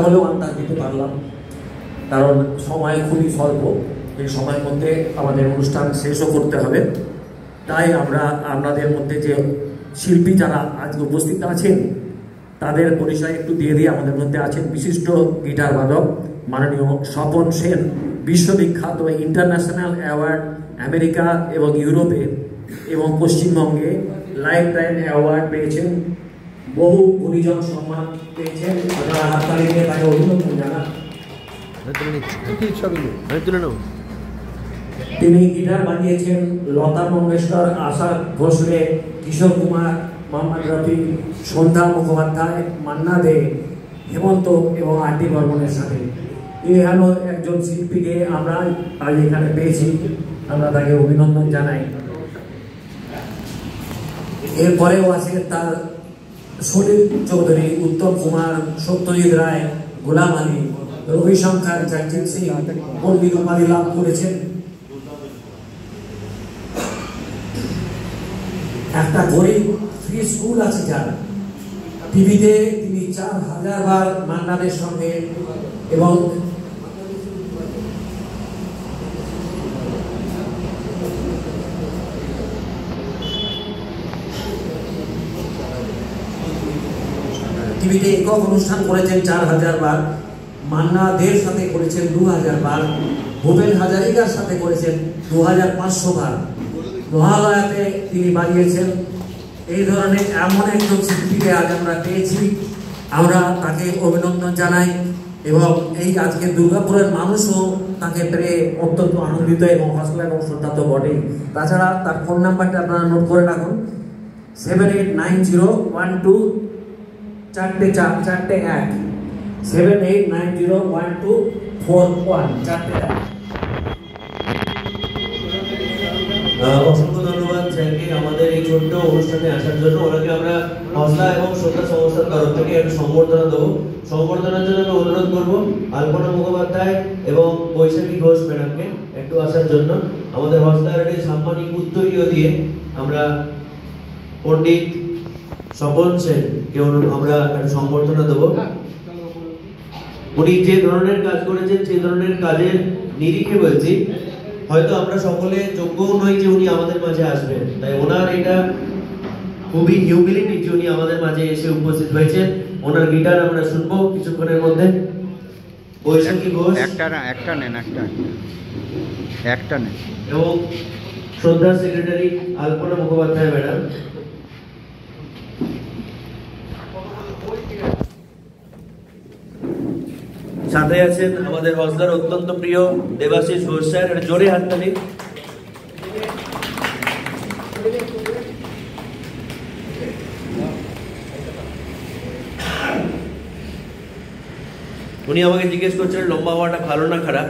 হলেও আন্দাজ দিতে পারলাম, কারণ সময় খুবই স্বল্প। এই সময়ের মধ্যে আমাদের অনুষ্ঠান শেষও করতে হবে। তাই আমরা আপনাদের মধ্যে যে শিল্পী যারা আজ উপস্থিত আছেন তাদের পরিচয় একটু দিয়ে দিয়ে আমাদের মধ্যে আছেন বিশিষ্ট গিটার বাদক মাননীয় স্বপন সেন, বিশ্ববিখ্যাত ইন্টারন্যাশনাল অ্যাওয়ার্ড আমেরিকা এবং ইউরোপে এবং পশ্চিমবঙ্গে লাইফ টাইম অ্যাওয়ার্ড পেয়েছেন, বহু গুণীজন সম্মান পেয়েছেন। আপনারা হাততালি দিয়ে তাকে অভিনন্দন জানান। তিনি গিটার বানিয়েছেন লতা মঙ্গেশকর, আশা ভোসলে, কিশোর কুমার, মোহাম্মদ রফি, সন্ধ্যা মুখোপাধ্যায়, মান্না দে, হেমন্ত এবং আর.ডি. বর্মনের সাথে। এই হলো একজন শিল্পীকে আমরা আজ এখানে পেয়েছি, আমরা তাকে অভিনন্দন জানাই। এরপরেও আছে তার সলিল চৌধুরী, উত্তম কুমার, সত্যজিৎ রায়, গোলাম আলী, রবিশঙ্কর, জগজিৎ সিং পণ্ডিত উপাধি লাভ করেছেন। একটা গরিব ফ্রি স্কুল আছে যার, টিভিতে তিনি 4000 বার মান্নাদের সঙ্গে এবং টিভিতে একক অনুষ্ঠান করেছেন 4000 বার, মান্না দের সাথে করেছেন 2000 বার, ভূপেন হাজারিকার সাথে করেছেন 2500 বার, মহালয়াতে তিনি বানিয়েছেন। এই ধরনের এমন একজন শিল্পীকে আজ আমরা পেয়েছি, আমরা তাকে অভিনন্দন জানাই এবং এই আজকে দুর্গাপুরের মানুষও তাকে পেয়ে অত্যন্ত আনন্দিত এবং হসলা এবং শ্রদ্ধা তো বটেই। তাছাড়া তার ফোন নাম্বারটা আপনারা নোট করে রাখুন, 789012 441, 78901241 441। অসংখ্য ধন্যবাদ স্যারকে আমাদের এই ছোট্ট অনুষ্ঠানে আসার জন্য। ওনাকে আমরা হসলা এবং শ্রদ্ধা সংস্থার তরফ থেকে একটা সম্বর্ধনা দেবো। সম্বর্ধনার জন্য আমি অনুরোধ করবো আলপনা মুখোপাধ্যায় এবং বৈশাখী ঘোষ ম্যাডামকে একটু আসার জন্য। আমাদের হসলার সাম্মানিক উত্তরীয় দিয়ে আমরা পণ্ডিত স্বপন সেনকে আমরা একটা সম্বর্ধনা দেবো। উনি যে ধরনের কাজ করেছেন সেই ধরনের কাজের নিরিখে বলছি, হয়তো আমরা সকলে যোগ্যও নই যে উনি আমাদের মাঝে আসবেন, তাই ওনার এটা খুবই হিউমিলিটি যে উনি আমাদের মাঝে এসে উপস্থিত হয়েছেন। ওনার গিটার আমরা শুনবো কিছুক্ষণের মধ্যে। বৈশাখী ঘোষ একটা নেন এবং শ্রদ্ধা সেক্রেটারি আলপনা মুখোপাধ্যায় ম্যাডাম। সাথে আছেন আমাদের হসলার অত্যন্ত প্রিয় দেবাশিস ঘোষ স্যার, এটা জোরে হাততালি। উনি আমাকে জিজ্ঞেস করছেন লম্বা হওয়াটা ভালো না খারাপ।